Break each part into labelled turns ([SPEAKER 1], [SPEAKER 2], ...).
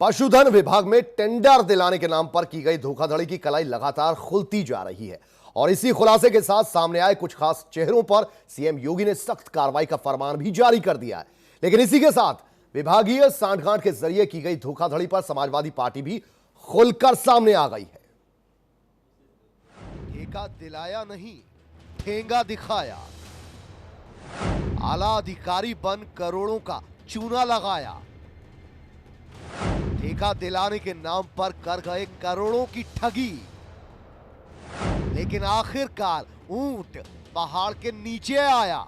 [SPEAKER 1] पशुधन विभाग में टेंडर दिलाने के नाम पर की गई धोखाधड़ी की कलाई लगातार खुलती जा रही है और इसी खुलासे के साथ सामने आए कुछ खास चेहरों पर सीएम योगी ने सख्त कार्रवाई का फरमान भी जारी कर दिया है। लेकिन इसी के साथ विभागीय सांठगांठ के जरिए की गई धोखाधड़ी पर समाजवादी पार्टी भी खुलकर सामने आ गई है। ठेका दिलाया नहीं, ठेंगा दिखाया। आला अधिकारी बन करोड़ों का चूना लगाया। ठेका दिलाने के नाम पर कर गए करोड़ों की ठगी, लेकिन आखिरकार ऊंट पहाड़ के नीचे आया।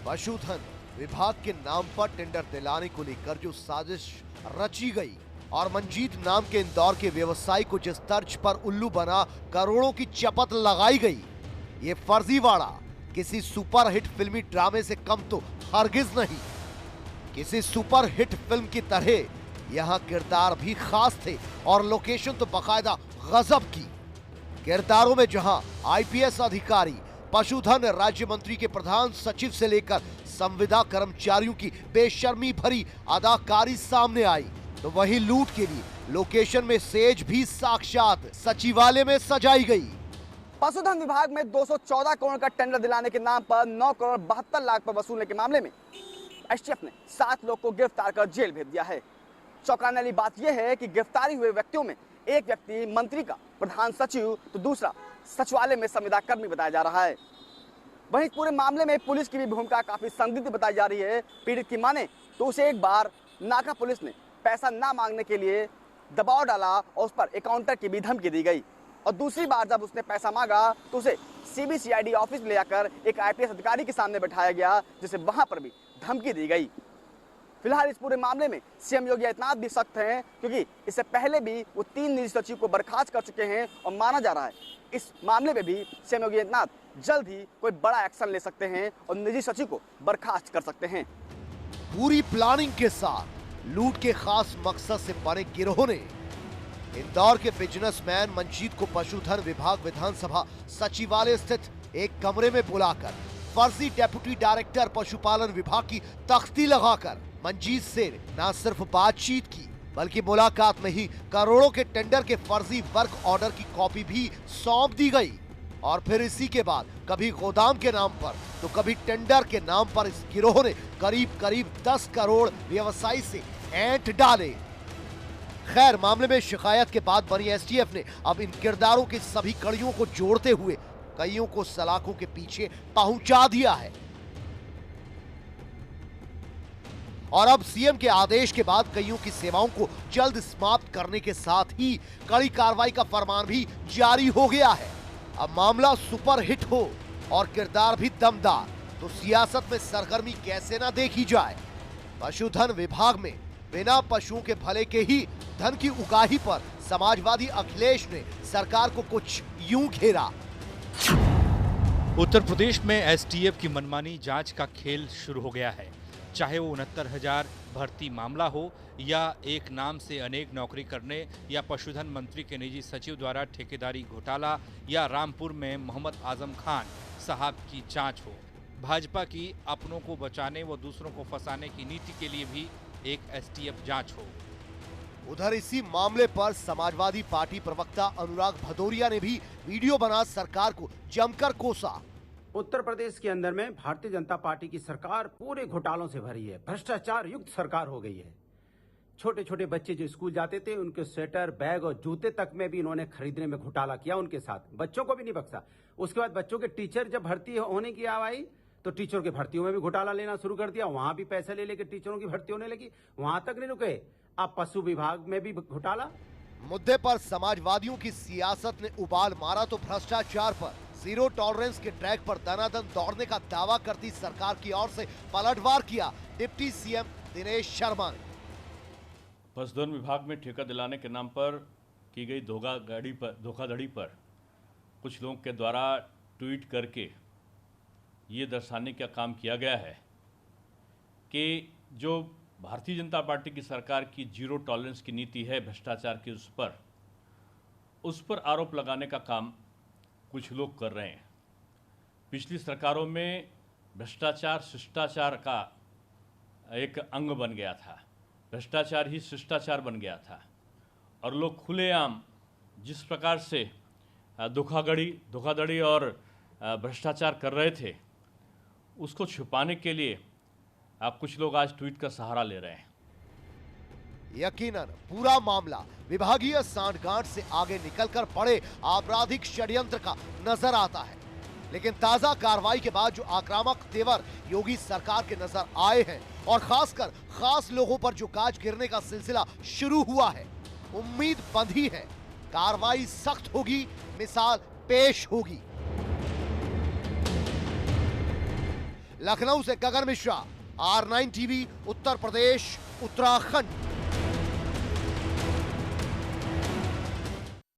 [SPEAKER 1] पशुधन विभाग के नाम पर टेंडर दिलाने को लेकर जो साजिश रची गई और मंजीत नाम के इंदौर के व्यवसायी को जिस तर्ज पर उल्लू बना करोड़ों की चपत लगाई गई, ये फर्जीवाड़ा किसी सुपरहिट फिल्मी ड्रामे से कम तो हरगिज नहीं। किसी सुपरहिट फिल्म की तरह यहां किरदार भी खास थे और लोकेशन तो बकायदा गजब की। किरदारों में जहां आईपीएस अधिकारी, पशुधन राज्य मंत्री के प्रधान सचिव से लेकर संविदा कर्मचारियों की बेशर्मी भरी अदाकारी सामने आई, तो वहीं लूट के लिए लोकेशन में सेज भी साक्षात सचिवालय में सजाई गई।
[SPEAKER 2] पशुधन विभाग में 214 करोड़ का टेंडर दिलाने के नाम पर 9 करोड़ 72 लाख पर वसूलने के मामले में एसटीएफ ने 7 लोग को गिरफ्तार कर जेल भेज दिया है। चौंकाने वाली बात यह है कि गिरफ्तारी हुए व्यक्तियों में एक व्यक्ति मंत्री का प्रधान सचिव तो दूसरा सचिवालय में संविदा कर्मी बताया जा रहा है। वहीं पूरे मामले में पुलिस की भी भूमिका काफी संदिग्ध बताई जा रही है। पीड़ित की माने तो उसे एक बार नाका पुलिस ने पैसा ना मांगने के लिए दबाव डाला और उस पर एकाउंटर की भी धमकी दी गई, और दूसरी बार जब उसने पैसा मांगा तो उसे सीबीसीआईडी ऑफिस में ले जाकर एक आईपीएस अधिकारी के सामने बैठाया गया, जिसे वहां पर भी धमकी दी गई। फिलहाल इस पूरे मामले में सीएम योगी आदित्यनाथ भी सख्त हैं, क्योंकि इससे पहले भी वो 3 निजी सचिव को बर्खास्त कर चुके हैं और माना जा रहा है इस मामले में भी सीएम योगी आदित्यनाथ जल्द ही कोई बड़ा एक्शन ले सकते हैं और निजी सचिव को बर्खास्त कर सकते हैं।
[SPEAKER 1] पूरी प्लानिंग के साथ लूट के खास मकसद से बने गिरोह ने इंदौर के बिजनेसमैन मंजीत को पशुधन विभाग विधानसभा सचिवालय स्थित एक कमरे में बुलाकर फर्जी डेप्यूटी डायरेक्टर पशुपालन विभाग की तख्ती लगाकर मंजीत से न सिर्फ बातचीत की, बल्कि मुलाकात में ही करोड़ों के टेंडर के फर्जी वर्क ऑर्डर की कॉपी भी सौंप दी गई। और फिर इसी के बाद कभी गोदाम के नाम पर तो कभी टेंडर के नाम पर इस गिरोह ने करीब करीब 10 करोड़ व्यवसायी से ऐंठ डाले। खैर, मामले में शिकायत के बाद बनी एसटीएफ ने अब इन किरदारों की सभी कड़ियों को जोड़ते हुए कईयों को सलाखों के पीछे पहुंचा दिया है। और अब सीएम के आदेश के बाद कईयों की सेवाओं को जल्द समाप्त करने के साथ ही कड़ी कार्रवाई का फरमान भी जारी हो गया है। अब मामला सुपरहिट हो और किरदार भी दमदार, तो सियासत में सरगर्मी कैसे ना देखी जाए। पशुधन विभाग में बिना पशुओं के भले के ही धन की उगाही पर समाजवादी अखिलेश ने सरकार को कुछ यूं घेरा।
[SPEAKER 3] उत्तर प्रदेश में एसटीएफ की मनमानी जांच का खेल शुरू हो गया है। चाहे वो 69,000 भर्ती मामला हो या एक नाम से अनेक नौकरी करने या पशुधन मंत्री के निजी सचिव द्वारा ठेकेदारी घोटाला या रामपुर में मोहम्मद आजम खान साहब की जांच हो, भाजपा की अपनों को बचाने व दूसरों को फंसाने की नीति के लिए भी एक एसटीएफ जांच हो।
[SPEAKER 1] उधर इसी मामले पर समाजवादी पार्टी प्रवक्ता अनुराग भदौरिया ने भी वीडियो बना सरकार को जमकर कोसा।
[SPEAKER 4] उत्तर प्रदेश के अंदर में भारतीय जनता पार्टी की सरकार पूरे घोटालों से भरी है, भ्रष्टाचार युक्त सरकार हो गई है। छोटे छोटे बच्चे जो स्कूल जाते थे उनके स्वेटर, बैग और जूते तक में भी इन्होंने खरीदने में घोटाला किया, उनके साथ बच्चों को भी नहीं बख्शा। उसके बाद बच्चों के टीचर जब भर्ती होने की आई तो टीचरों की भर्तियों में भी घोटाला लेना शुरू कर दिया, वहां भी पैसे ले लेके टीचरों की भर्ती होने लगी। वहां तक नहीं रुके, अब पशु विभाग में भी घोटाला।
[SPEAKER 1] मुद्दे पर समाजवादियों की सियासत ने उबाल मारा तो भ्रष्टाचार पर जीरो टॉलरेंस के ट्रैक पर दनादन दौड़ने का दावा करती सरकार की ओर से पलटवार किया डिप्टी सीएम दिनेश शर्मा ने।
[SPEAKER 5] पशुधन विभाग में ठेका दिलाने के नाम पर की गई धोखाधड़ी पर कुछ लोगों के द्वारा ट्वीट करके ये दर्शाने का काम किया गया है कि जो भारतीय जनता पार्टी की सरकार की जीरो टॉलरेंस की नीति है भ्रष्टाचार की, उस पर आरोप लगाने का काम कुछ लोग कर रहे हैं। पिछली सरकारों में भ्रष्टाचार शिष्टाचार का एक अंग बन गया था, भ्रष्टाचार ही शिष्टाचार बन गया था और लोग खुलेआम जिस प्रकार से धोखाधड़ी और भ्रष्टाचार कर रहे थे, उसको छुपाने के लिए कुछ लोग आज ट्वीट का सहारा ले रहे हैं।
[SPEAKER 1] यकीनन पूरा मामला विभागीय सांठगांठ से आगे निकलकर बड़े आपराधिक षड्यंत्र का नजर आता है, लेकिन ताजा कार्रवाई के बाद जो आक्रामक तेवर योगी सरकार के नजर आए हैं और खासकर खास लोगों पर जो गाज गिरने का सिलसिला शुरू हुआ है, उम्मीद बंधी है कार्रवाई सख्त होगी, मिसाल पेश होगी। लखनऊ से गगन मिश्रा, R9 टीवी, उत्तर प्रदेश, उत्तराखंड।